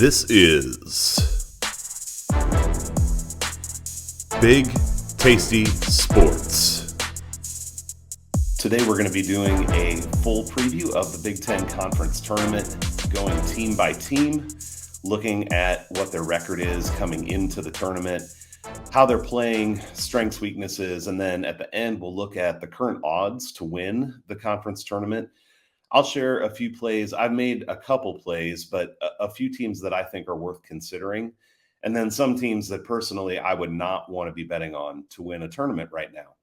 This is Big Tasty Sports. Today we're going to be doing a full preview of the Big Ten Conference Tournament, going team by team, looking at what their record is coming into the tournament, how they're playing, strengths, weaknesses, and then at the end we'll look at the current odds to win the conference tournament. I'll share a few plays. I've made a couple plays, but a few teams that I think are worth considering. And then some teams that personally I would not want to be betting on to win a tournament right now.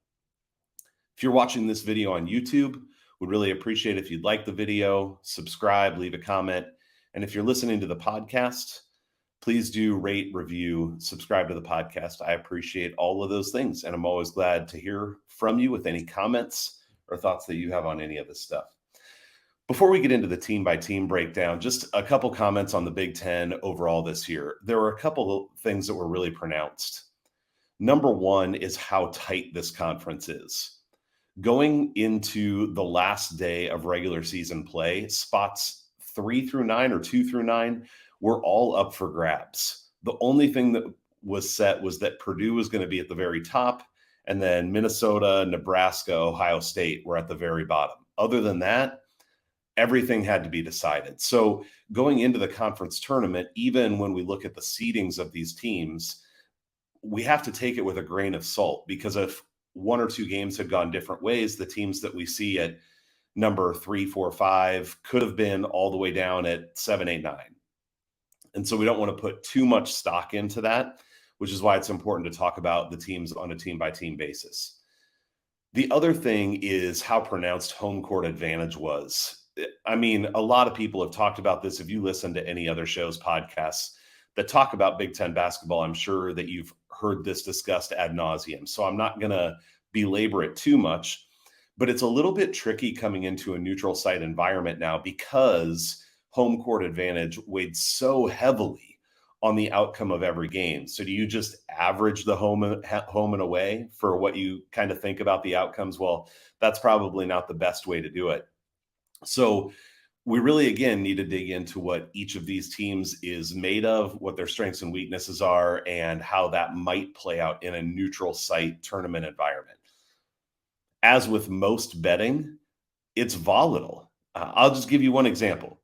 If you're watching this video on YouTube, would really appreciate if you'd like the video, subscribe, leave a comment. And if you're listening to the podcast, please do rate, review, subscribe to the podcast. I appreciate all of those things. And I'm always glad to hear from you with any comments or thoughts that you have on any of this stuff. Before we get into the team-by-team breakdown, just a couple comments on the Big Ten overall this year. There were a couple of things that were really pronounced. Number one is how tight this conference is. Going into the last day of regular season play, spots 3 through 9 or 2 through 9 were all up for grabs. The only thing that was set was that Purdue was going to be at the very top, and then Minnesota, Nebraska, Ohio State were at the very bottom. Other than that, everything had to be decided. So going into the conference tournament, even when we look at the seedings of these teams, we have to take it with a grain of salt, because if one or two games had gone different ways, the teams that we see at number 3, 4, 5 could have been all the way down at 7, 8, 9. And so we don't want to put too much stock into that, which is why it's important to talk about the teams on a team-by-team basis. The other thing is how pronounced home court advantage was. I mean, a lot of people have talked about this. If you listen to any other shows, podcasts that talk about Big Ten basketball, I'm sure that you've heard this discussed ad nauseum. So I'm not going to belabor it too much, but it's a little bit tricky coming into a neutral site environment now, because home court advantage weighed so heavily on the outcome of every game. So do you just average the home and away for what you kind of think about the outcomes? Well, that's probably not the best way to do it. So we really, again, need to dig into what each of these teams is made of, what their strengths and weaknesses are, and how that might play out in a neutral site tournament environment. As with most betting, it's volatile. I'll just give you one example.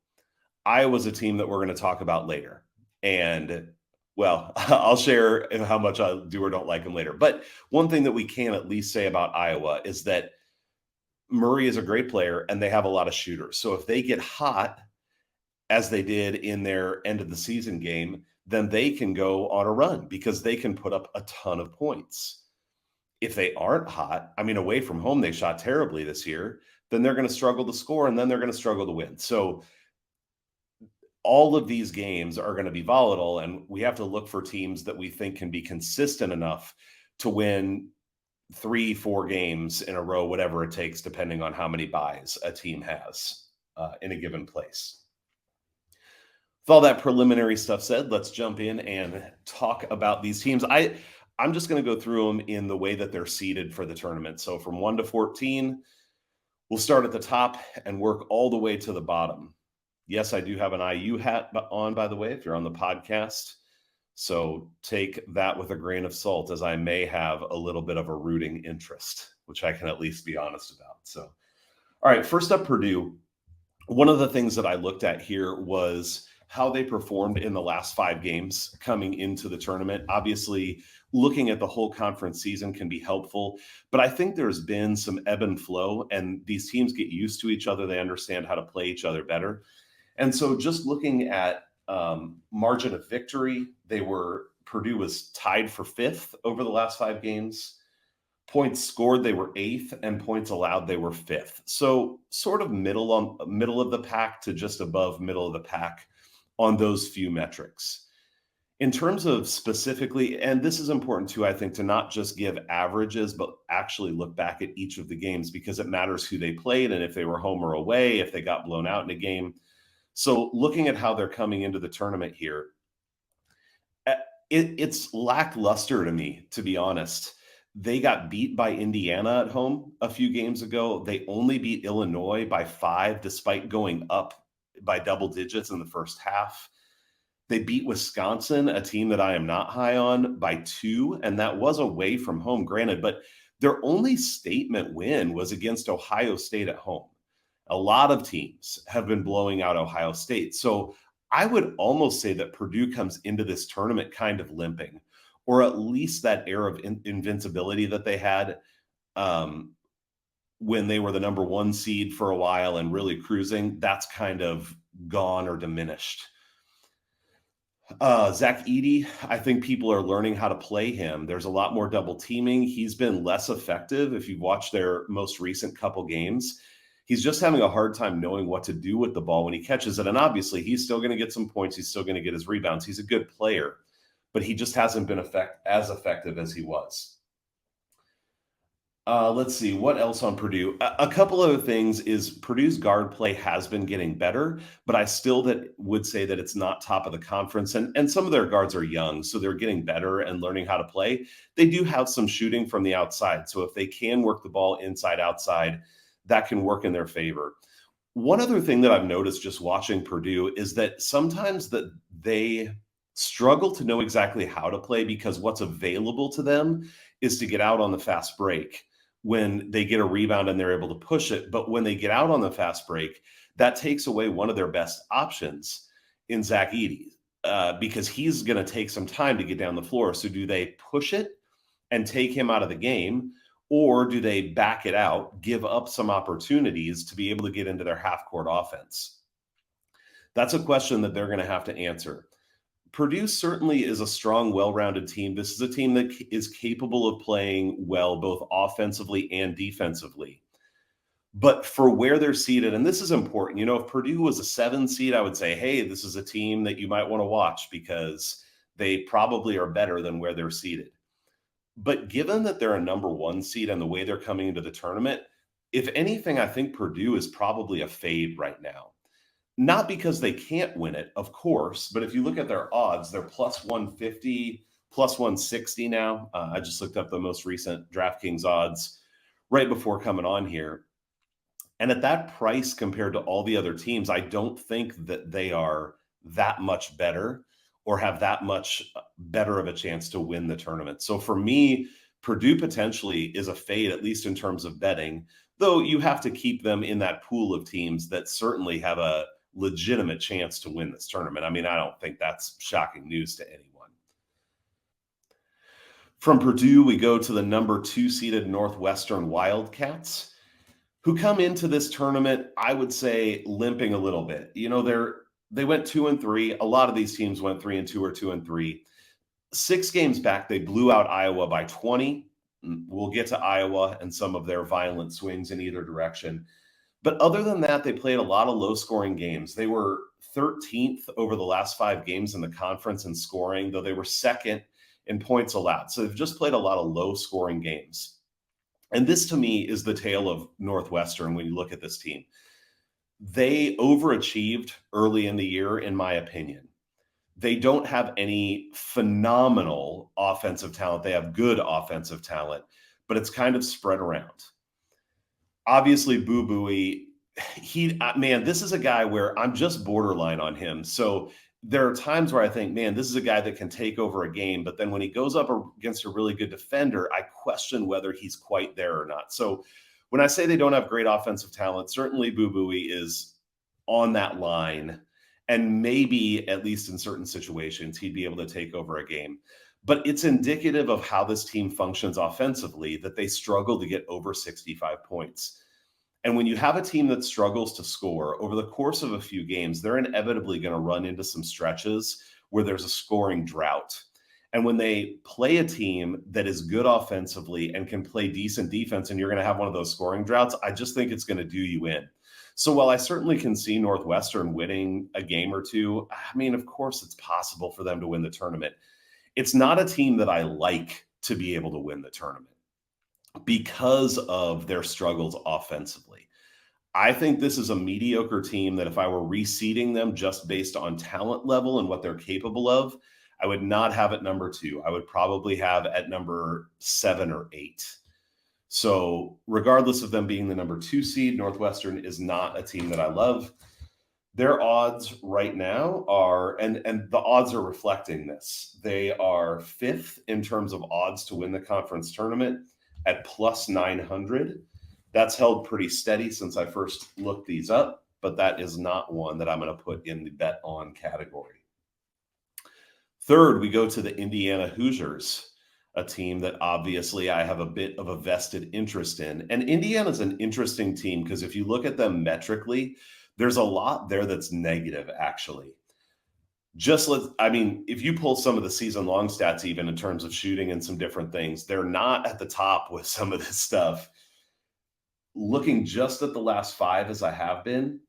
Iowa's a team that we're going to talk about later. And, well, I'll share how much I do or don't like them later. But one thing that we can at least say about Iowa is that Murray is a great player and they have a lot of shooters. So if they get hot, as they did in their end of the season game, then they can go on a run because they can put up a ton of points. If they aren't hot, I mean, away from home, they shot terribly this year, then they're going to struggle to score and then they're going to struggle to win. So all of these games are going to be volatile, and we have to look for teams that we think can be consistent enough to win 3, 4 games in a row, whatever it takes, depending on how many buys a team has in a given place. With all that preliminary stuff said, let's jump in and talk about these teams. I'm just going to go through them in the way that they're seeded for the tournament. So from 1 to 14, we'll start at the top and work all the way to the bottom. Yes, I do have an IU hat on, by the way, if you're on the podcast. So take that with a grain of salt, as I may have a little bit of a rooting interest, which I can at least be honest about. So, all right, first up, Purdue. One of the things that I looked at here was how they performed in the last 5 games coming into the tournament. Obviously, looking at the whole conference season can be helpful, but I think there's been some ebb and flow, and these teams get used to each other. They understand how to play each other better. And so just looking at margin of victory, Purdue was tied for 5th over the last 5 games. Points scored, they were 8th, and points allowed, they were 5th. So sort of middle of the pack to just above middle of the pack on those few metrics. In terms of specifically, and this is important too, I think, to not just give averages, but actually look back at each of the games, because it matters who they played and if they were home or away, if they got blown out in a game. So looking at how they're coming into the tournament here, it's lackluster to me, to be honest. They got beat by Indiana at home a few games ago. They only beat Illinois by 5, despite going up by double digits in the first half. They beat Wisconsin, a team that I am not high on, by 2, and that was away from home, granted, but their only statement win was against Ohio State at home. A lot of teams have been blowing out Ohio State. So I would almost say that Purdue comes into this tournament kind of limping, or at least that air of invincibility that they had when they were the number 1 seed for a while and really cruising. That's kind of gone or diminished. Zach Edey, I think people are learning how to play him. There's a lot more double teaming. He's been less effective. If you've watched their most recent couple games, he's just having a hard time knowing what to do with the ball when he catches it. And obviously, he's still going to get some points. He's still going to get his rebounds. He's a good player, but he just hasn't been as effective as he was. Let's see what else on Purdue. A couple other things is Purdue's guard play has been getting better, but I still would say that it's not top of the conference. And some of their guards are young, so they're getting better and learning how to play. They do have some shooting from the outside, so if they can work the ball inside outside, that can work in their favor. One other thing that I've noticed just watching Purdue is that sometimes that they struggle to know exactly how to play because what's available to them is to get out on the fast break when they get a rebound and they're able to push it. But when they get out on the fast break, that takes away one of their best options in Zach Edey because he's going to take some time to get down the floor. So do they push it and take him out of the game, or do they back it out, give up some opportunities to be able to get into their half-court offense? That's a question that they're going to have to answer. Purdue certainly is a strong, well-rounded team. This is a team that is capable of playing well, both offensively and defensively. But for where they're seated, and this is important, if Purdue was a 7 seed, I would say, hey, this is a team that you might want to watch because they probably are better than where they're seated. But given that they're a number 1 seed and the way they're coming into the tournament, if anything, I think Purdue is probably a fade right now. Not because they can't win it, of course, but if you look at their odds, they're plus 150, plus 160 now. I just looked up the most recent DraftKings odds right before coming on here. And at that price compared to all the other teams, I don't think that they are that much better or have that much better of a chance to win the tournament. So for me, Purdue potentially is a fade, at least in terms of betting, though you have to keep them in that pool of teams that certainly have a legitimate chance to win this tournament. I mean, I don't think that's shocking news to anyone. From Purdue, we go to the number 2 seeded Northwestern Wildcats, who come into this tournament, I would say, limping a little bit. They went 2-3. A lot of these teams went 3-2 or 2-3. 6 games back, they blew out Iowa by 20. We'll get to Iowa and some of their violent swings in either direction. But other than that, they played a lot of low-scoring games. They were 13th over the last 5 games in the conference in scoring, though they were second in points allowed. So they've just played a lot of low-scoring games. And this, to me, is the tale of Northwestern when you look at this team. They overachieved early in the year, in my opinion. They don't have any phenomenal offensive talent. They have good offensive talent, but it's kind of spread around. Obviously, Boo Buie, this is a guy where I'm just borderline on him. So there are times where I think, man, this is a guy that can take over a game. But then when he goes up against a really good defender, I question whether he's quite there or not. So when I say they don't have great offensive talent, certainly Boo Buie is on that line. And maybe, at least in certain situations, he'd be able to take over a game. But it's indicative of how this team functions offensively, that they struggle to get over 65 points. And when you have a team that struggles to score over the course of a few games, they're inevitably going to run into some stretches where there's a scoring drought. And when they play a team that is good offensively and can play decent defense, and you're going to have one of those scoring droughts, I just think it's going to do you in. So while I certainly can see Northwestern winning a game or two, I mean, of course, it's possible for them to win the tournament. It's not a team that I like to be able to win the tournament because of their struggles offensively. I think this is a mediocre team that if I were reseeding them just based on talent level and what they're capable of, I would not have at number 2. I would probably have at number 7 or 8. So regardless of them being the number 2 seed, Northwestern is not a team that I love. Their odds right now are, and the odds are reflecting this. They are fifth in terms of odds to win the conference tournament at plus 900. That's held pretty steady since I first looked these up, but that is not one that I'm going to put in the bet on category. Third, we go to the Indiana Hoosiers, a team that obviously I have a bit of a vested interest in. And Indiana's an interesting team because if you look at them metrically, there's a lot there that's negative, actually. If you pull some of the season long stats, even in terms of shooting and some different things, they're not at the top with some of this stuff. Looking just at the last five, as I have been,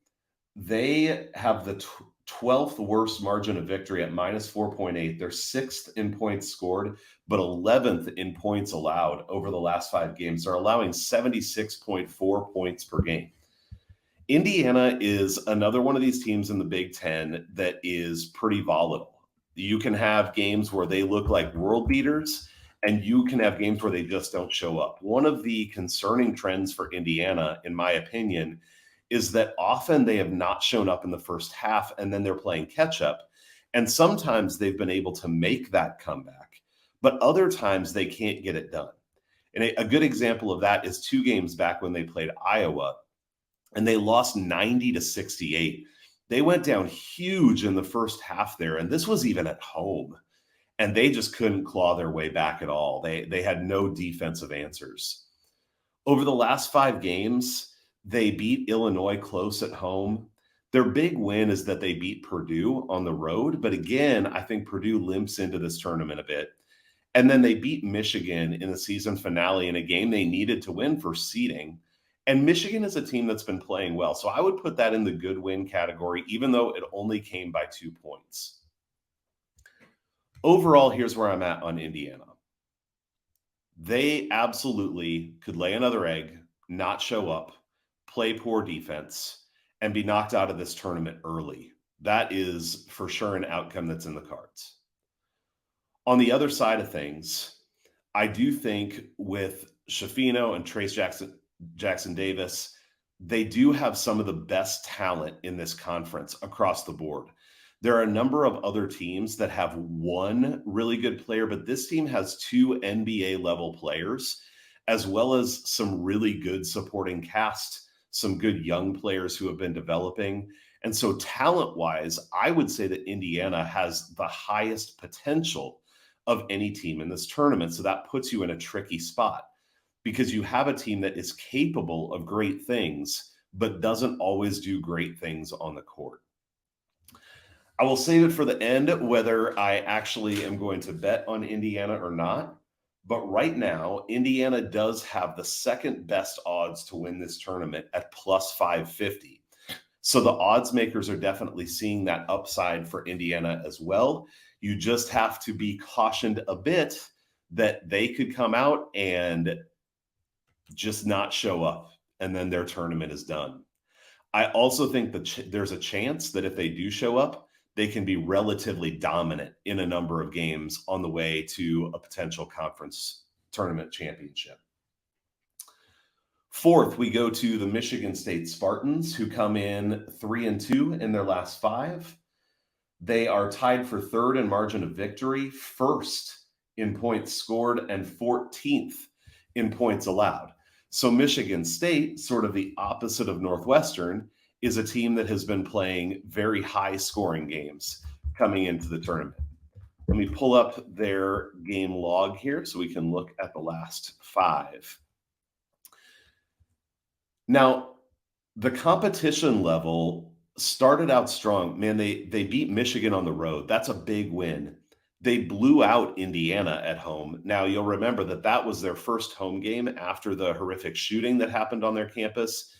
they have the 12th worst margin of victory at minus 4.8. They're sixth in points scored, but 11th in points allowed over the last 5 games. They're allowing 76.4 points per game. Indiana is another one of these teams in the Big Ten that is pretty volatile. You can have games where they look like world beaters, and you can have games where they just don't show up. One of the concerning trends for Indiana, in my opinion, is that often they have not shown up in the first half, and then they're playing catch up. And sometimes they've been able to make that comeback, but other times they can't get it done. And a good example of that is 2 games back when they played Iowa, and they lost 90-68. They went down huge in the first half there, and this was even at home, and they just couldn't claw their way back at all. They had no defensive answers. Over the last 5 games, they beat Illinois close at home. Their big win is that they beat Purdue on the road, but again, I think Purdue limps into this tournament a bit. And then they beat Michigan in the season finale in a game they needed to win for seeding. And Michigan is a team that's been playing well. So I would put that in the good win category, even though it only came by 2 points. Overall, here's where I'm at on Indiana. They absolutely could lay another egg, not show up, play poor defense, and be knocked out of this tournament early. That is for sure an outcome that's in the cards. On the other side of things, I do think with Schifino and Trace Jackson Davis, they do have some of the best talent in this conference across the board. There are a number of other teams that have one really good player, but this team has 2 NBA level players, as well as some really good supporting cast, some good young players who have been developing. And so talent-wise, I would say that Indiana has the highest potential of any team in this tournament. So that puts you in a tricky spot because you have a team that is capable of great things, but doesn't always do great things on the court. I will save it for the end, whether I actually am going to bet on Indiana or not. But right now, Indiana does have the second best odds to win this tournament at plus 550. So the odds makers are definitely seeing that upside for Indiana as well. You just have to be cautioned a bit that they could come out and just not show up, and then their tournament is done. I also think that there's a chance that if they do show up, they can be relatively dominant in a number of games on the way to a potential conference tournament championship. Fourth, we go to the Michigan State Spartans, who come in 3-2 in their last 5. They are tied for 3rd in margin of victory, 1st in points scored, and 14th in points allowed. So Michigan State, sort of the opposite of Northwestern, is a team that has been playing very high scoring games coming into the tournament. Let me pull up their game log here so we can look at the last 5. Now, the competition level started out strong. Man, they beat Michigan on the road. That's a big win. They blew out Indiana at home. Now, you'll remember that was their first home game after the horrific shooting that happened on their campus.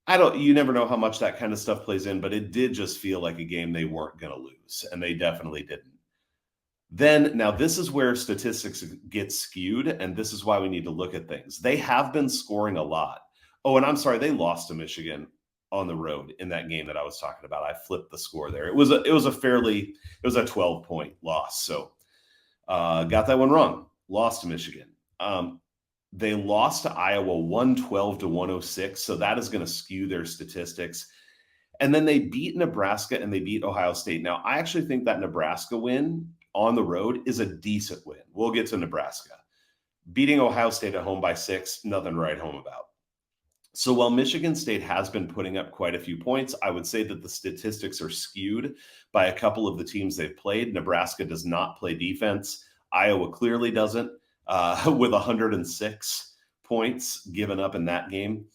You never know how much that kind of stuff plays in, but it did just feel like a game they weren't going to lose, and they definitely didn't. Then, now this is where statistics get skewed, and this is why we need to look at things. They have been scoring a lot. Oh, and I'm sorry, they lost to Michigan on the road in that game that I was talking about. I flipped the score there. It was a 12-point loss. So got that one wrong. Lost to Michigan. They lost to Iowa 112-106. So that is going to skew their statistics. And then they beat Nebraska and they beat Ohio State. Now, I actually think that Nebraska win on the road is a decent win. We'll get to Nebraska. Beating Ohio State at home by 6, nothing to write home about. So while Michigan State has been putting up quite a few points, I would say that the statistics are skewed by a couple of the teams they've played. Nebraska does not play defense. Iowa clearly doesn't, with 106 points given up in that game.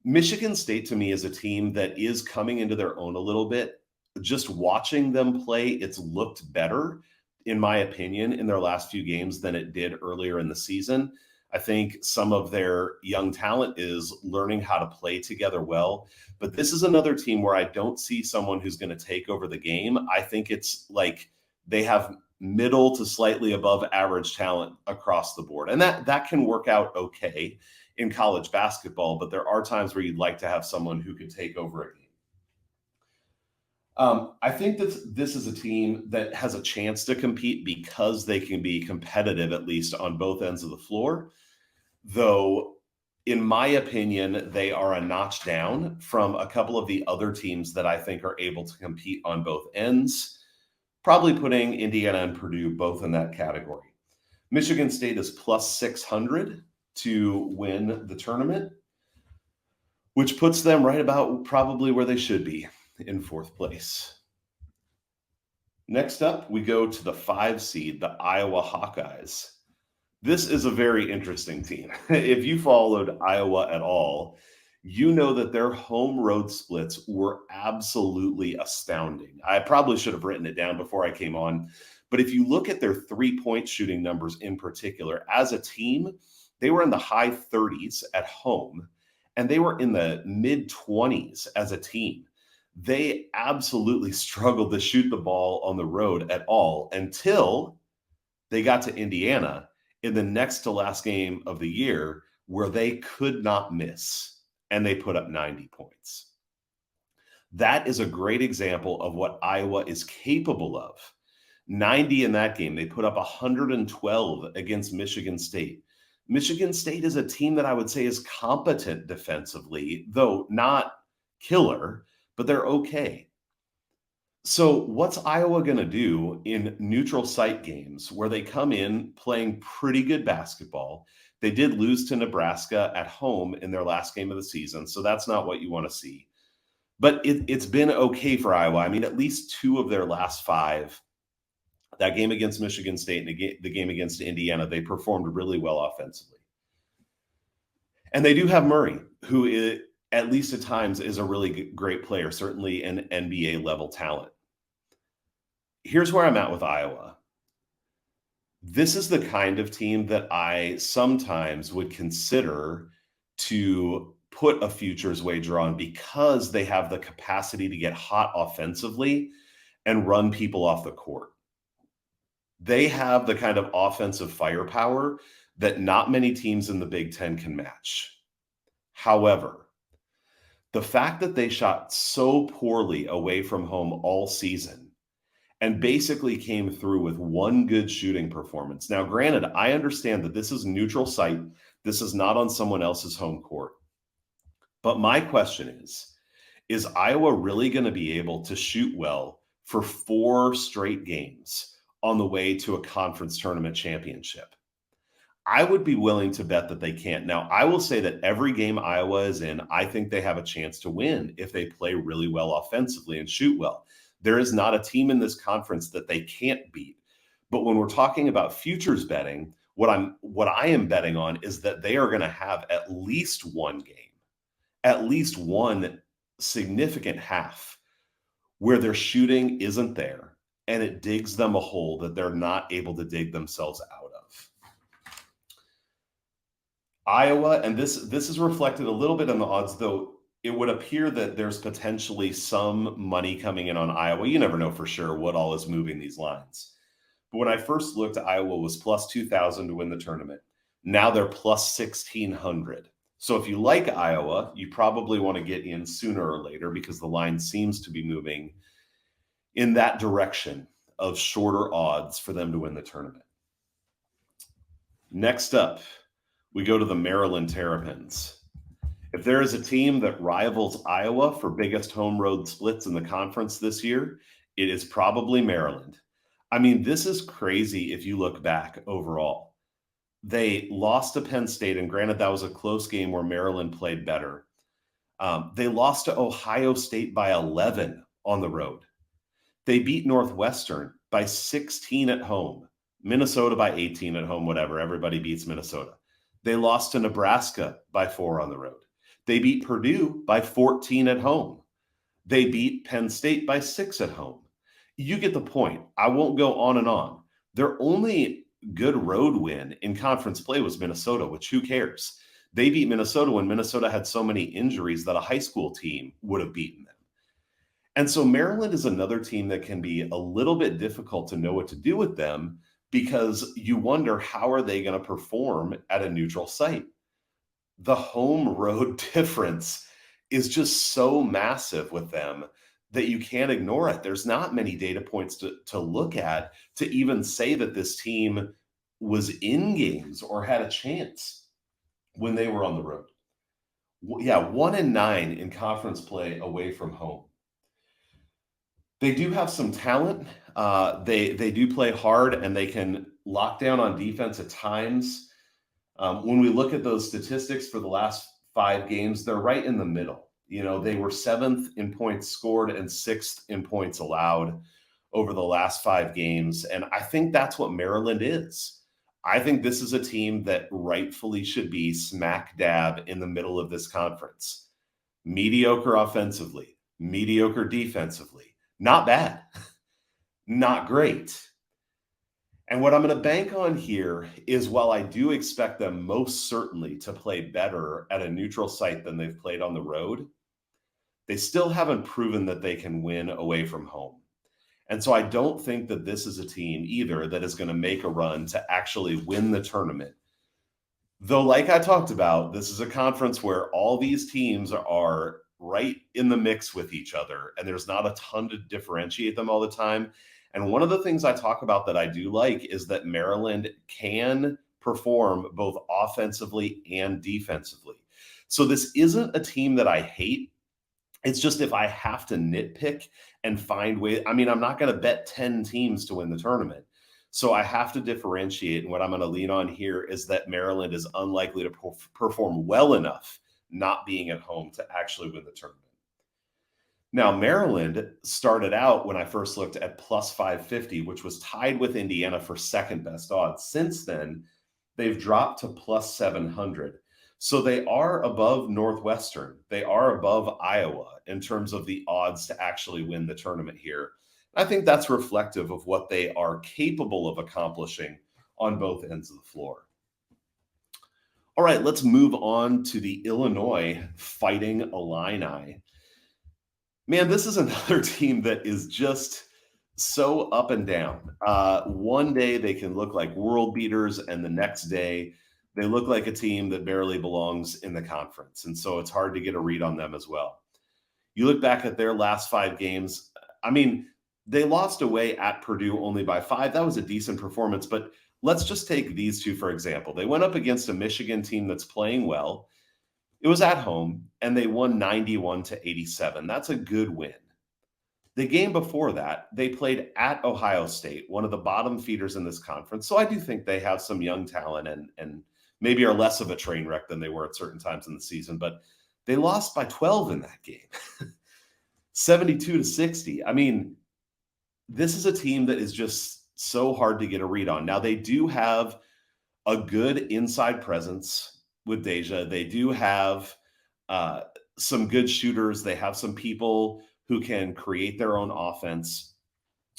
Michigan State, to me, is a team that is coming into their own a little bit. Just watching them play, it's looked better, in my opinion, in their last few games than it did earlier in the season. I think some of their young talent is learning how to play together well. But this is another team where I don't see someone who's going to take over the game. I think it's like they have middle to slightly above average talent across the board. And that can work out okay in college basketball, but there are times where you'd like to have someone who could take over a game. I think that this is a team that has a chance to compete because they can be competitive, at least on both ends of the floor. Though, in my opinion, they are a notch down from a couple of the other teams that I think are able to compete on both ends, probably putting Indiana and Purdue both in that category. Michigan State is plus 600 to win the tournament, which puts them right about probably where they should be, in 4th place. Next up, we go to the 5 seed, the Iowa Hawkeyes. This is a very interesting team. If you followed Iowa at all, you know that their home road splits were absolutely astounding. I probably should have written it down before I came on, but if you look at their 3-point shooting numbers in particular, as a team, they were in the high 30s at home, and they were in the mid 20s as a team. They absolutely struggled to shoot the ball on the road at all until they got to Indiana in the next to last game of the year, where they could not miss, and they put up 90 points. That is a great example of what Iowa is capable of. 90 in that game. They put up 112 against Michigan State. Michigan State is a team that I would say is competent defensively, though not killer, but they're okay. So what's Iowa going to do in neutral site games where they come in playing pretty good basketball? They did lose to Nebraska at home in their last game of the season, so that's not what you want to see. But it's been okay for Iowa. I mean, at least 2 of their last 5, that game against Michigan State and the game against Indiana, they performed really well offensively. And they do have Murray, who at least at times is a really great player, certainly an NBA level talent. Here's where I'm at with Iowa. This is the kind of team that I sometimes would consider to put a futures wager on because they have the capacity to get hot offensively and run people off the court. They have the kind of offensive firepower that not many teams in the Big Ten can match. However, the fact that they shot so poorly away from home all season and basically came through with 1 good shooting performance. Now, granted, I understand that this is neutral site. This is not on someone else's home court. But my question is Iowa really going to be able to shoot well for 4 straight games on the way to a conference tournament championship? I would be willing to bet that they can't. Now, I will say that every game Iowa is in, I think they have a chance to win if they play really well offensively and shoot well. There is not a team in this conference that they can't beat. But when we're talking about futures betting, what I am betting on is that they are going to have at least 1 game, at least 1 significant half where their shooting isn't there and it digs them a hole that they're not able to dig themselves out of. Iowa, and this is reflected a little bit in the odds, though it would appear that there's potentially some money coming in on Iowa. You never know for sure what all is moving these lines. But when I first looked, Iowa was plus 2,000 to win the tournament. Now they're plus 1,600. So if you like Iowa, you probably want to get in sooner or later because the line seems to be moving in that direction of shorter odds for them to win the tournament. Next up, we go to the Maryland Terrapins. If there is a team that rivals Iowa for biggest home road splits in the conference this year, it is probably Maryland. I mean, this is crazy if you look back overall. They lost to Penn State, and granted, that was a close game where Maryland played better. They lost to Ohio State by 11 on the road. They beat Northwestern by 16 at home, Minnesota by 18 at home, whatever. Everybody beats Minnesota. They lost to Nebraska by 4 on the road. They beat Purdue by 14 at home. They beat Penn State by 6 at home. You get the point. I won't go on and on. Their only good road win in conference play was Minnesota, which who cares? They beat Minnesota when Minnesota had so many injuries that a high school team would have beaten them. And so Maryland is another team that can be a little bit difficult to know what to do with them, because you wonder, how are they going to perform at a neutral site? The home road difference is just so massive with them that you can't ignore it. There's not many data points to look at to even say that this team was in games or had a chance when they were on the road. Yeah, 1-9 in conference play away from home. They do have some talent. They do play hard, and they can lock down on defense at times. When we look at those statistics for the last 5 games, they're right in the middle. You know, they were 7th in points scored and 6th in points allowed over the last 5 games. And I think that's what Maryland is. I think this is a team that rightfully should be smack dab in the middle of this conference. Mediocre offensively, mediocre defensively. Not bad, not great. And what I'm going to bank on here is, while I do expect them most certainly to play better at a neutral site than they've played on the road, they still haven't proven that they can win away from home. And so I don't think that this is a team either that is going to make a run to actually win the tournament. Though, like I talked about, this is a conference where all these teams are right in the mix with each other, and there's not a ton to differentiate them all the time. And one of the things I talk about that I do like is that Maryland can perform both offensively and defensively. So this isn't a team that I hate. It's just, if I have to nitpick and find ways, I mean, I'm not going to bet 10 teams to win the tournament. So I have to differentiate. And what I'm going to lean on here is that Maryland is unlikely to perform well enough not being at home to actually win the tournament. Now, Maryland started out, when I first looked, at plus 550, which was tied with Indiana for second best odds. Since then, they've dropped to plus 700. So they are above Northwestern. They are above Iowa in terms of the odds to actually win the tournament here. I think that's reflective of what they are capable of accomplishing on both ends of the floor. All right, let's move on to the Illinois Fighting Illini. Man, this is another team that is just so up and down. One day they can look like world beaters, and the next day they look like a team that barely belongs in the conference. And so it's hard to get a read on them as well. You look back at their last 5 games. I mean, they lost away at Purdue only by 5. That was a decent performance, but let's just take these two, for example. They went up against a Michigan team that's playing well. It was at home, and they won 91-87. That's a good win. The game before that, they played at Ohio State, one of the bottom feeders in this conference. So I do think they have some young talent and maybe are less of a train wreck than they were at certain times in the season. But they lost by 12 in that game, 72-60. I mean, this is a team that is just so hard to get a read on. Now, they do have a good inside presence with Deja. They do have some good shooters. They have some people who can create their own offense.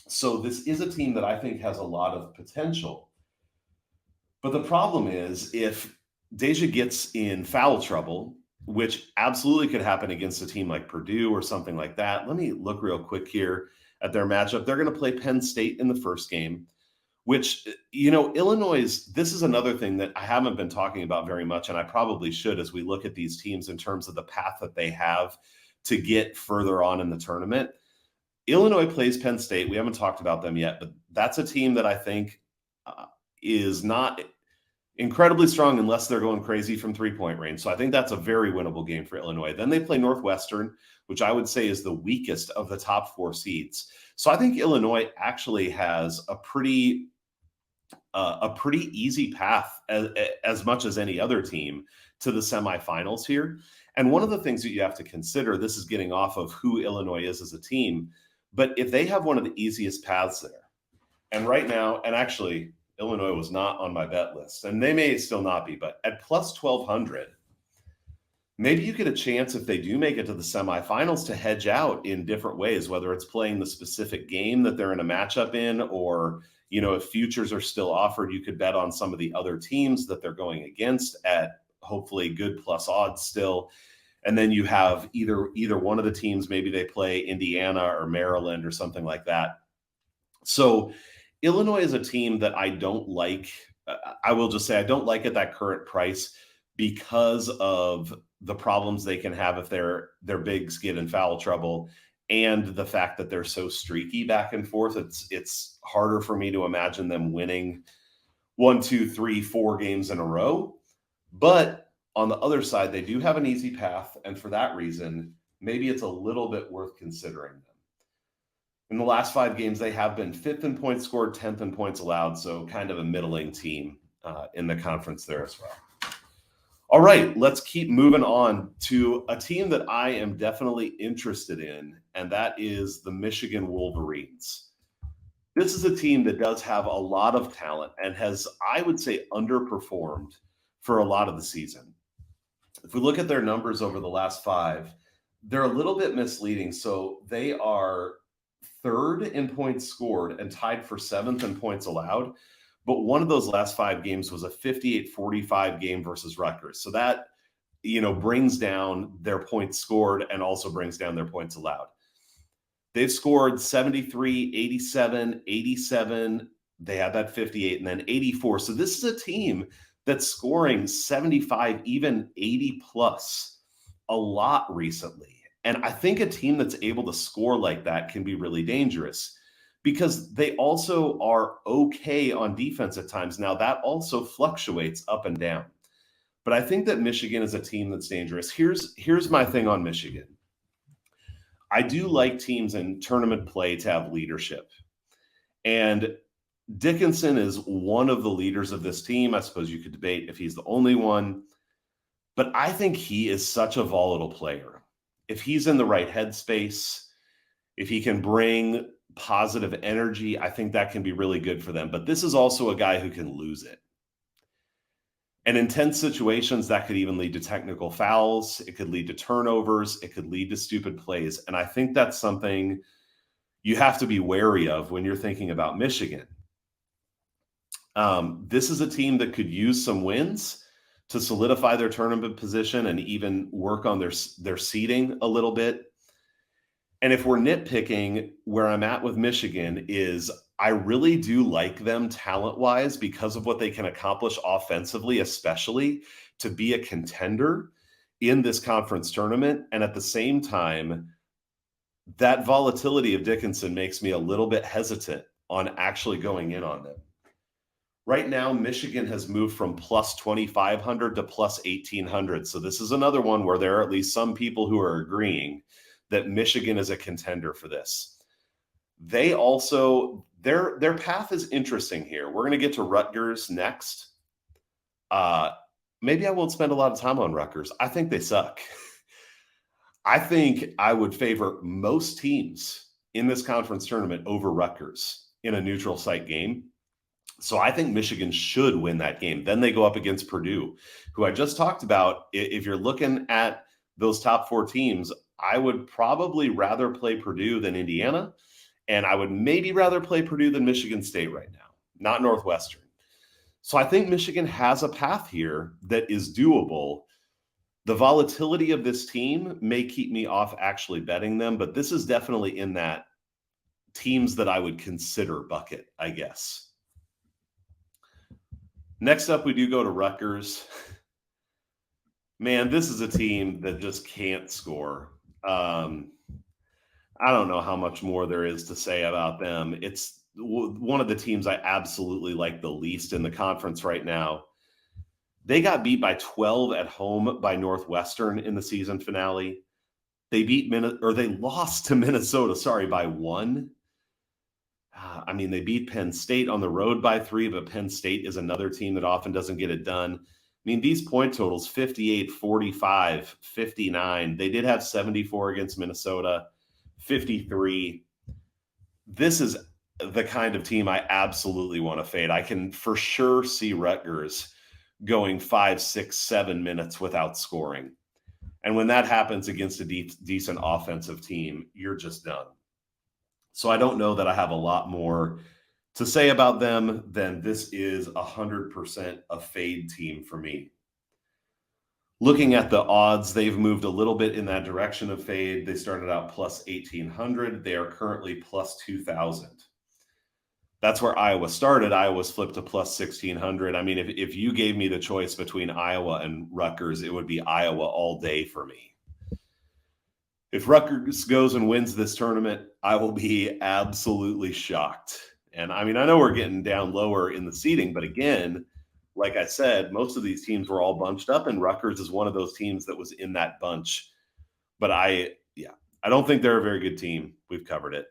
So this is a team that I think has a lot of potential. But the problem is, if Deja gets in foul trouble, which absolutely could happen against a team like Purdue or something like that. Let me look real quick here at their matchup. They're going to play Penn State in the first game, which, you know, Illinois, this is another thing that I haven't been talking about very much, and I probably should, as we look at these teams in terms of the path that they have to get further on in the tournament. Illinois plays Penn State. We haven't talked about them yet, but that's a team that I think is not incredibly strong unless they're going crazy from three-point range. So I think that's a very winnable game for Illinois. Then they play Northwestern, which I would say is the weakest of the top 4 seeds. So I think Illinois actually has a pretty easy path, as much as any other team, to the semifinals here. And one of the things that you have to consider, this is getting off of who Illinois is as a team, but if they have one of the easiest paths there, and right now, and actually Illinois was not on my bet list, and they may still not be, but at plus 1,200, maybe you get a chance if they do make it to the semifinals to hedge out in different ways, whether it's playing the specific game that they're in a matchup in, or, you know, if futures are still offered, you could bet on some of the other teams that they're going against at hopefully good plus odds still. And then you have either one of the teams, maybe they play Indiana or Maryland or something like that. So Illinois is a team that I don't like. I will just say I don't like at that current price because of the problems they can have if their bigs get in foul trouble, and the fact that they're so streaky back and forth. It's harder for me to imagine them winning 1, 2, 3, 4 games in a row. But on the other side, they do have an easy path, and for that reason, maybe it's a little bit worth considering them. In the last 5 games, they have been 5th in points scored, 10th in points allowed, so kind of a middling team in the conference there as well. All right, let's keep moving on to a team that I am definitely interested in, and that is the Michigan Wolverines. This is a team that does have a lot of talent and has, I would say, underperformed for a lot of the season. If we look at their numbers over the last 5, they're a little bit misleading. So they are 3rd in points scored and tied for 7th in points allowed. But one of those last 5 games was a 58-45 game versus Rutgers. So that, you know, brings down their points scored and also brings down their points allowed. They've scored 73, 87, 87. They had that 58 and then 84. So this is a team that's scoring 75, even 80 plus a lot recently. And I think a team that's able to score like that can be really dangerous because they also are okay on defense at times. Now, that also fluctuates up and down. But I think that Michigan is a team that's dangerous. Here's my thing on Michigan. I do like teams in tournament play to have leadership. And Dickinson is one of the leaders of this team. I suppose you could debate if he's the only one, but I think he is such a volatile player. If he's in the right headspace, if he can bring positive energy, I think that can be really good for them. But this is also a guy who can lose it. And in tense situations, that could even lead to technical fouls. It could lead to turnovers. It could lead to stupid plays. And I think that's something you have to be wary of when you're thinking about Michigan. This is a team that could use some wins to solidify their tournament position and even work on their seeding a little bit. And if we're nitpicking, where I'm at with Michigan is I really do like them talent-wise because of what they can accomplish offensively, especially to be a contender in this conference tournament. And at the same time, that volatility of Dickinson makes me a little bit hesitant on actually going in on them. Right now, Michigan has moved from plus 2,500 to plus 1,800. So this is another one where there are at least some people who are agreeing that Michigan is a contender for this. They also, their path is interesting here. We're going to get to Rutgers next. Maybe I won't spend a lot of time on Rutgers. I think they suck. I think I would favor most teams in this conference tournament over Rutgers in a neutral site game. So I think Michigan should win that game. Then they go up against Purdue, who I just talked about. If you're looking at those top 4 teams, I would probably rather play Purdue than Indiana. And I would maybe rather play Purdue than Michigan State right now, not Northwestern. So I think Michigan has a path here that is doable. The volatility of this team may keep me off actually betting them, but this is definitely in that teams that I would consider bucket, I guess. Next up, we do go to Rutgers. Man, this is a team that just can't score. I don't know how much more there is to say about them. It's one of the teams I absolutely like the least in the conference right now. They got beat by 12 at home by Northwestern in the season finale. They lost to Minnesota, by 1. I mean, they beat Penn State on the road by 3, but Penn State is another team that often doesn't get it done. I mean, these point totals, 58, 45, 59. They did have 74 against Minnesota, 53. This is the kind of team I absolutely want to fade. I can for sure see Rutgers going 5, 6, 7 minutes without scoring. And when that happens against a decent offensive team, you're just done. So I don't know that I have a lot more to say about them than this is 100% a fade team for me. Looking at the odds, they've moved a little bit in that direction of fade. They started out plus 1,800. They are currently plus 2,000. That's where Iowa started. Iowa's flipped to plus 1,600. I mean, if you gave me the choice between Iowa and Rutgers, it would be Iowa all day for me. If Rutgers goes and wins this tournament, I will be absolutely shocked. And I mean, I know we're getting down lower in the seeding, but again, like I said, most of these teams were all bunched up, and Rutgers is one of those teams that was in that bunch. But I don't think they're a very good team. We've covered it.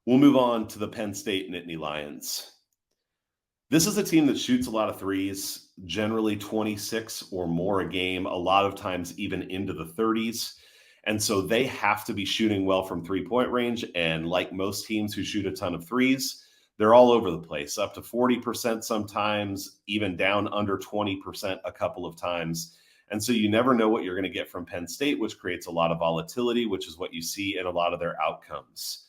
We'll move on to the Penn State Nittany Lions. This is a team that shoots a lot of threes, generally 26 or more a game, a lot of times even into the 30s. And so they have to be shooting well from three-point range. And like most teams who shoot a ton of threes, they're all over the place, up to 40% sometimes, even down under 20% a couple of times. And so you never know what you're going to get from Penn State, which creates a lot of volatility, which is what you see in a lot of their outcomes.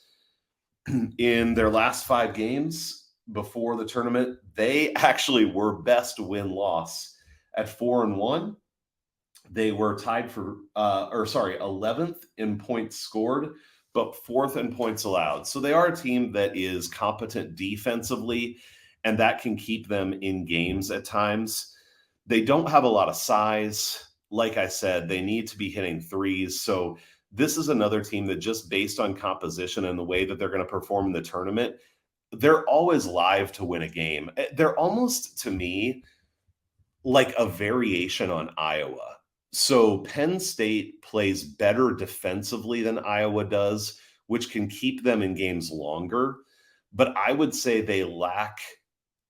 In their last 5 games before the tournament, they actually were best win-loss at 4-1. They were tied for 11th in points scored, but 4th in points allowed. So they are a team that is competent defensively, and that can keep them in games at times. They don't have a lot of size. Like I said, they need to be hitting threes. So this is another team that, just based on composition and the way that they're going to perform in the tournament, they're always live to win a game. They're almost, to me, like a variation on Iowa. So Penn State plays better defensively than Iowa does, which can keep them in games longer. But I would say they lack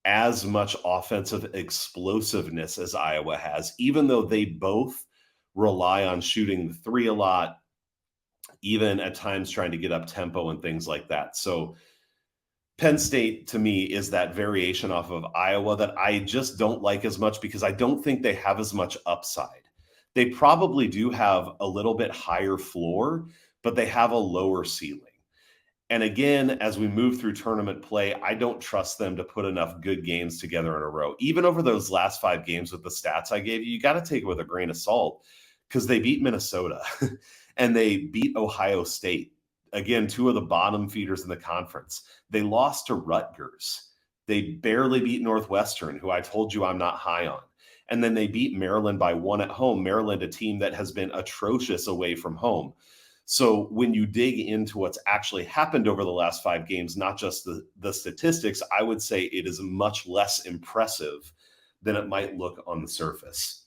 as much offensive explosiveness as Iowa has, even though they both rely on shooting the three a lot, even at times trying to get up tempo and things like that. So Penn State, to me, is that variation off of Iowa that I just don't like as much, because I don't think they have as much upside. They probably do have a little bit higher floor, but they have a lower ceiling. And again, as we move through tournament play, I don't trust them to put enough good games together in a row. Even over those last 5 games with the stats I gave you, you got to take it with a grain of salt, because they beat Minnesota and they beat Ohio State. Again, 2 of the bottom feeders in the conference. They lost to Rutgers. They barely beat Northwestern, who I told you I'm not high on. And then they beat Maryland by 1 at home. Maryland, a team that has been atrocious away from home. So when you dig into what's actually happened over the last 5 games, not just the statistics, I would say it is much less impressive than it might look on the surface.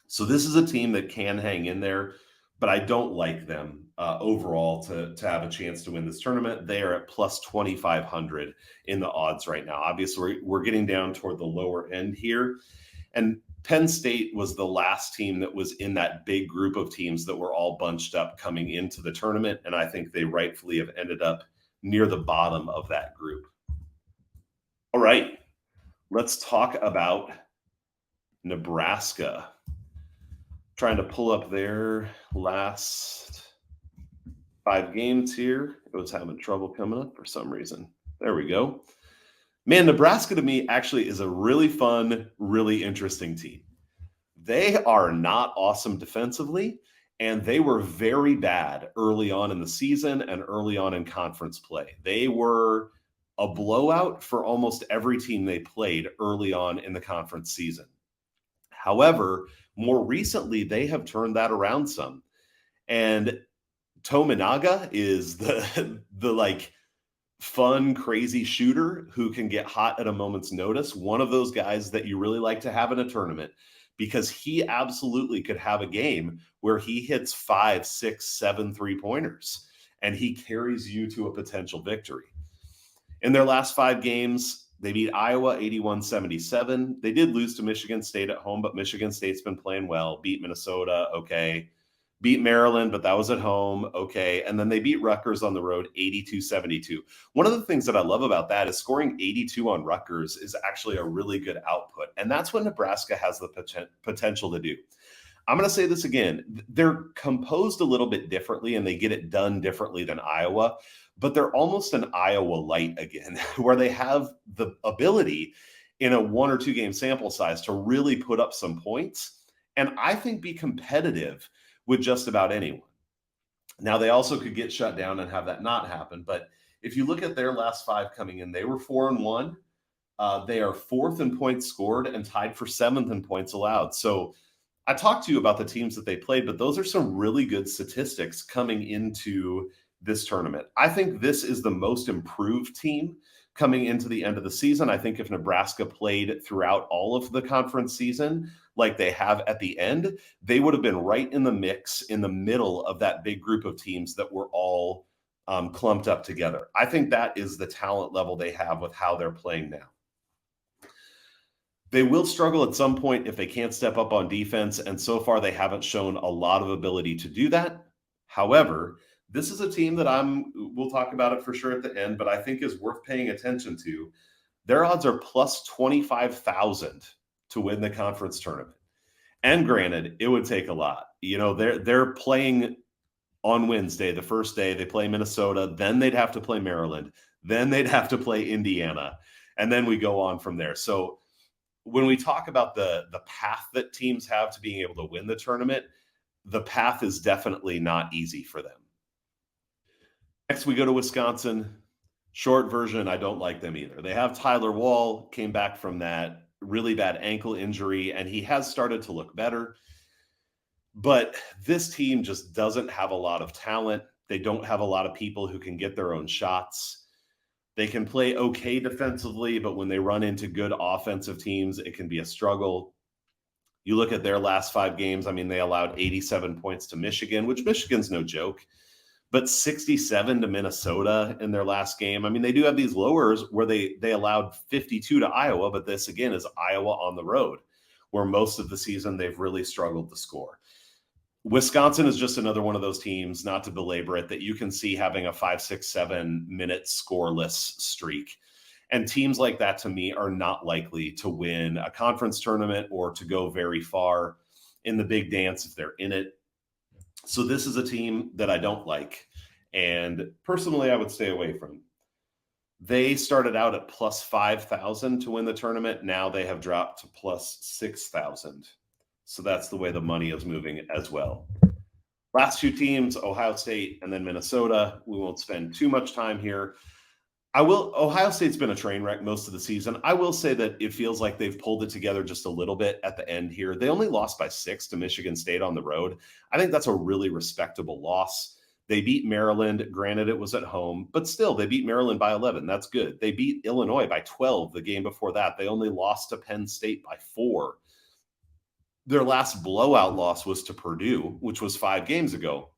So this is a team that can hang in there, but I don't like them overall to have a chance to win this tournament. They are at plus 2,500 in the odds right now. Obviously, we're getting down toward the lower end here. And Penn State was the last team that was in that big group of teams that were all bunched up coming into the tournament. And I think they rightfully have ended up near the bottom of that group. All right, let's talk about Nebraska. Trying to pull up their last 5 games here. It was having trouble coming up for some reason. There we go. Man, Nebraska to me actually is a really fun, really interesting team. They are not awesome defensively, and they were very bad early on in the season and early on in conference play. They were a blowout for almost every team they played early on in the conference season. However, more recently, they have turned that around some. And Tominaga is the fun, crazy shooter who can get hot at a moment's notice. One of those guys that you really like to have in a tournament, because he absolutely could have a game where he hits 5, 6, 7 3-pointers and he carries you to a potential victory. In their last 5 games, they beat Iowa 81-77. They did lose to Michigan State at home, but Michigan State's been playing well. Beat Minnesota, okay. Beat Maryland, but that was at home, okay. And then they beat Rutgers on the road 82-72. One of the things that I love about that is scoring 82 on Rutgers is actually a really good output. And that's what Nebraska has the potential to do. I'm going to say this again. They're composed a little bit differently and they get it done differently than Iowa, but they're almost an Iowa light again, where they have the ability in a 1 or 2 game sample size to really put up some points and I think be competitive with just about anyone. Now, they also could get shut down and have that not happen, but if you look at their last 5 coming in, they were 4-1. They are 4th in points scored and tied for 7th in points allowed. So I talked to you about the teams that they played, but those are some really good statistics coming into this tournament. I think this is the most improved team coming into the end of the season. I think if Nebraska played throughout all of the conference season like they have at the end, they would have been right in the mix in the middle of that big group of teams that were all clumped up together. I think that is the talent level they have with how they're playing now. They will struggle at some point if they can't step up on defense, and so far they haven't shown a lot of ability to do that. However, this is a team that we'll talk about it for sure at the end, but I think is worth paying attention to. Their odds are plus 25,000 to win the conference tournament. And granted, it would take a lot. You know, they're playing on Wednesday, the first day. They play Minnesota, then they'd have to play Maryland, then they'd have to play Indiana, and then we go on from there. So when we talk about the path that teams have to being able to win the tournament, the path is definitely not easy for them. Next, we go to Wisconsin. Short version, I don't like them either. They have Tyler Wall, came back from that really bad ankle injury, and he has started to look better. But this team just doesn't have a lot of talent. They don't have a lot of people who can get their own shots. They can play okay defensively, but when they run into good offensive teams, it can be a struggle. You look at their last 5 games, I mean, they allowed 87 points to Michigan, which Michigan's no joke, but 67 to Minnesota in their last game. I mean, they do have these lowers where they allowed 52 to Iowa, but this, again, is Iowa on the road, where most of the season they've really struggled to score. Wisconsin is just another one of those teams, not to belabor it, that you can see having a 5, 6, 7 minute scoreless streak. And teams like that, to me, are not likely to win a conference tournament or to go very far in the big dance if they're in it. So this is a team that I don't like. And personally, I would stay away from. They started out at plus 5,000 to win the tournament. Now they have dropped to plus 6,000. So that's the way the money is moving as well. Last 2 teams, Ohio State and then Minnesota. We won't spend too much time here. Ohio State's been a train wreck most of the season. I will say that it feels like they've pulled it together just a little bit at the end here. They only lost by 6 to Michigan State on the road. I think that's a really respectable loss. They beat Maryland. Granted, it was at home, but still, they beat Maryland by 11. That's good. They beat Illinois by 12 the game before that. They only lost to Penn State by 4. Their last blowout loss was to Purdue, which was 5 games ago.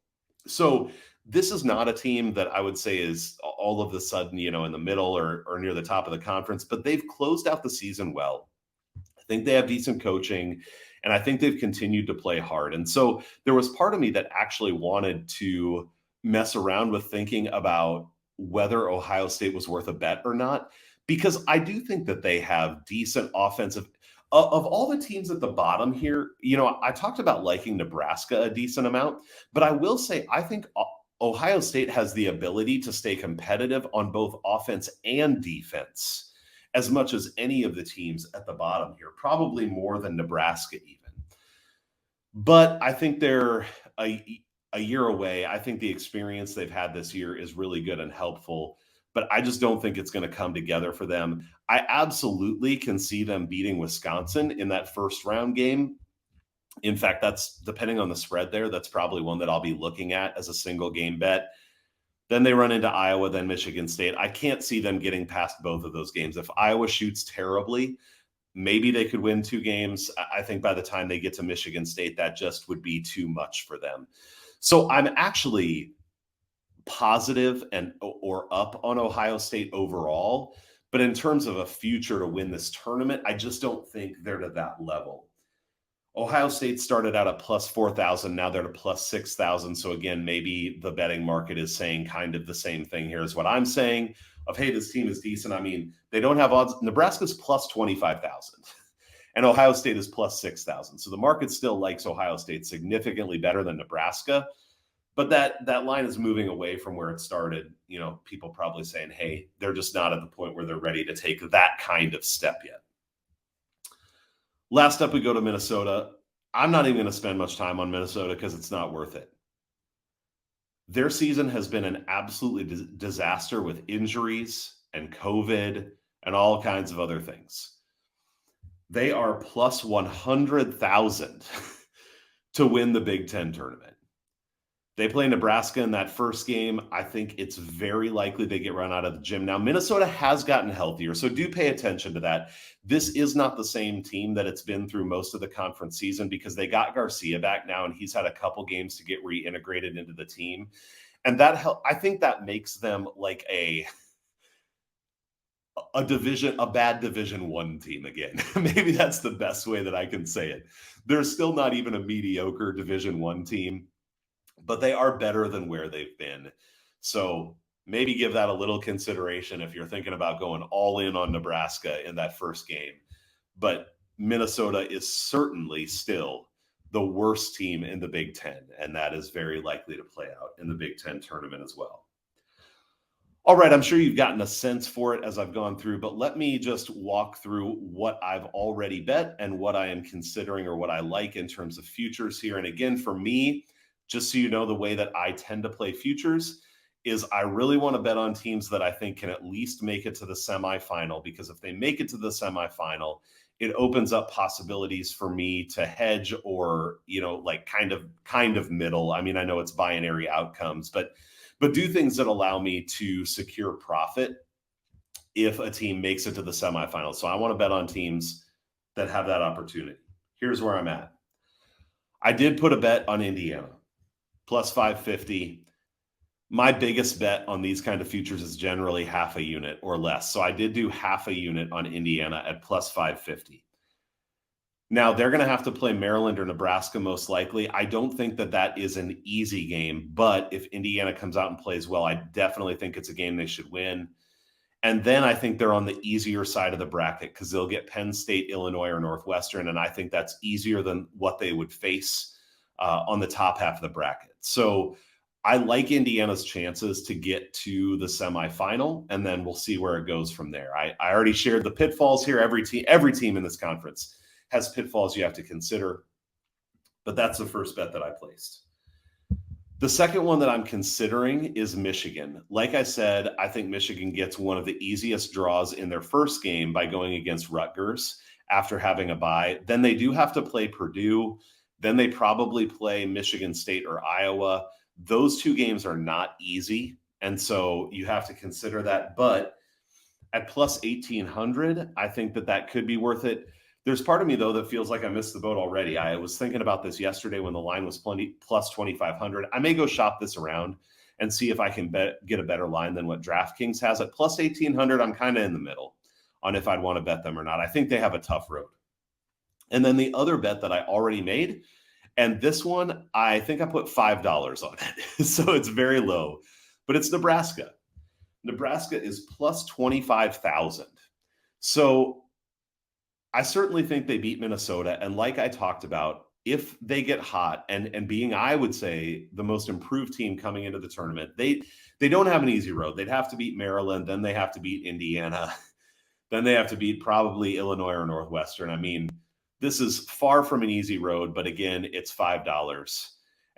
So this is not a team that I would say is all of a sudden, in the middle or near the top of the conference, but they've closed out the season well. I think they have decent coaching, and I think they've continued to play hard. And so there was part of me that actually wanted to mess around with thinking about whether Ohio State was worth a bet or not, because I do think that they have decent offensive. Of all the teams at the bottom here, I talked about liking Nebraska a decent amount, but I will say I think Ohio State has the ability to stay competitive on both offense and defense as much as any of the teams at the bottom here, probably more than Nebraska even. But I think they're a year away. I think the experience they've had this year is really good and helpful, but I just don't think it's going to come together for them. I absolutely can see them beating Wisconsin in that first round game. In fact, that's depending on the spread there. That's probably one that I'll be looking at as a single game bet. Then they run into Iowa, then Michigan State. I can't see them getting past both of those games. If Iowa shoots terribly, maybe they could win 2 games. I think by the time they get to Michigan State, that just would be too much for them. So I'm actually positive and or up on Ohio State overall. But in terms of a future to win this tournament, I just don't think they're to that level. Ohio State started out at plus 4,000. Now they're at plus 6,000. So again, maybe the betting market is saying kind of the same thing here as what I'm saying of, hey, this team is decent. I mean, they don't have odds. Nebraska's plus 25,000 and Ohio State is plus 6,000. So the market still likes Ohio State significantly better than Nebraska. But that line is moving away from where it started. You know, people probably saying, hey, they're just not at the point where they're ready to take that kind of step yet. Last up, we go to Minnesota. I'm not even going to spend much time on Minnesota because it's not worth it. Their season has been an absolutely disaster with injuries and COVID and all kinds of other things. They are plus 100,000 to win the Big Ten tournament. They play Nebraska in that first game. I think it's very likely they get run out of the gym. Now, Minnesota has gotten healthier, so do pay attention to that. This is not the same team that it's been through most of the conference season because they got Garcia back now, and he's had a couple games to get reintegrated into the team. And that I think that makes them like a bad Division I team again. Maybe that's the best way that I can say it. They're still not even a mediocre Division I team, but they are better than where they've been. So maybe give that a little consideration if you're thinking about going all in on Nebraska in that first game. But Minnesota is certainly still the worst team in the Big Ten, and that is very likely to play out in the Big Ten tournament as well. All right, I'm sure you've gotten a sense for it as I've gone through, but let me just walk through what I've already bet and what I am considering or what I like in terms of futures here. And again, for me, just so you know, the way that I tend to play futures is I really want to bet on teams that I think can at least make it to the semifinal, because if they make it to the semifinal, it opens up possibilities for me to hedge or, you know, like kind of middle. I mean, I know it's binary outcomes, but do things that allow me to secure profit if a team makes it to the semifinals. So I want to bet on teams that have that opportunity. Here's where I'm at. I did put a bet on Indiana. Plus 550. My biggest bet on these kind of futures is generally half a unit or less. So I did do half a unit on Indiana at plus 550. Now they're going to have to play Maryland or Nebraska most likely. I don't think that is an easy game, but if Indiana comes out and plays well, I definitely think it's a game they should win. And then I think they're on the easier side of the bracket because they'll get Penn State, Illinois, or Northwestern. And I think that's easier than what they would face on the top half of the bracket. So I like Indiana's chances to get to the semifinal, and then we'll see where it goes from there. I already shared the pitfalls here. Every team in this conference has pitfalls you have to consider, but that's the first bet that I placed. The second one that I'm considering is Michigan. Like I said, I think Michigan gets one of the easiest draws in their first game by going against Rutgers after having a bye. Then they do have to play Purdue. Then they probably play Michigan State or Iowa. Those 2 games are not easy, and so you have to consider that. But at plus 1,800, I think that could be worth it. There's part of me, though, that feels like I missed the boat already. I was thinking about this yesterday when the line was plus 2,500. I may go shop this around and see if I can get a better line than what DraftKings has. At plus 1,800, I'm kind of in the middle on if I'd want to bet them or not. I think they have a tough road. And then the other bet that I already made, and this one, I think I put $5 on it. So it's very low, but it's Nebraska. Nebraska is plus 25,000. So I certainly think they beat Minnesota. And like I talked about, if they get hot and being, I would say, the most improved team coming into the tournament, they don't have an easy road. They'd have to beat Maryland. Then they have to beat Indiana. Then they have to beat probably Illinois or Northwestern. I mean, this is far from an easy road, but again, it's $5.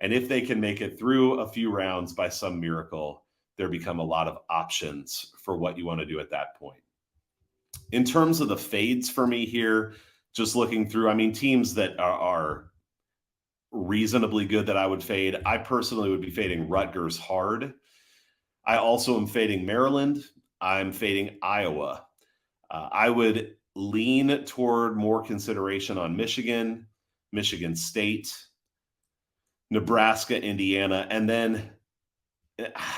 And if they can make it through a few rounds by some miracle, there become a lot of options for what you want to do at that point. In terms of the fades for me here, just looking through, I mean, teams that are reasonably good that I would fade. I personally would be fading Rutgers hard. I also am fading Maryland. I'm fading Iowa. I would lean toward more consideration on Michigan, Michigan State, Nebraska, Indiana, and then,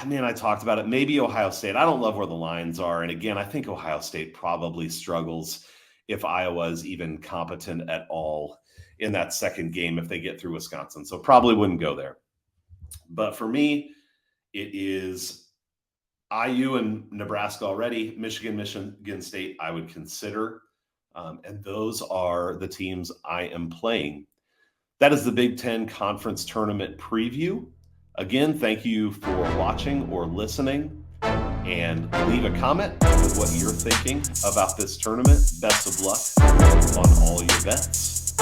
man, I talked about it. Maybe Ohio State. I don't love where the lines are. And again, I think Ohio State probably struggles if Iowa is even competent at all in that second game if they get through Wisconsin. So probably wouldn't go there. But for me, it is IU and Nebraska already. Michigan, Michigan State, I would consider. And those are the teams I am playing. That is the Big Ten Conference Tournament preview. Again, thank you for watching or listening, and leave a comment with what you're thinking about this tournament. Best of luck on all your bets.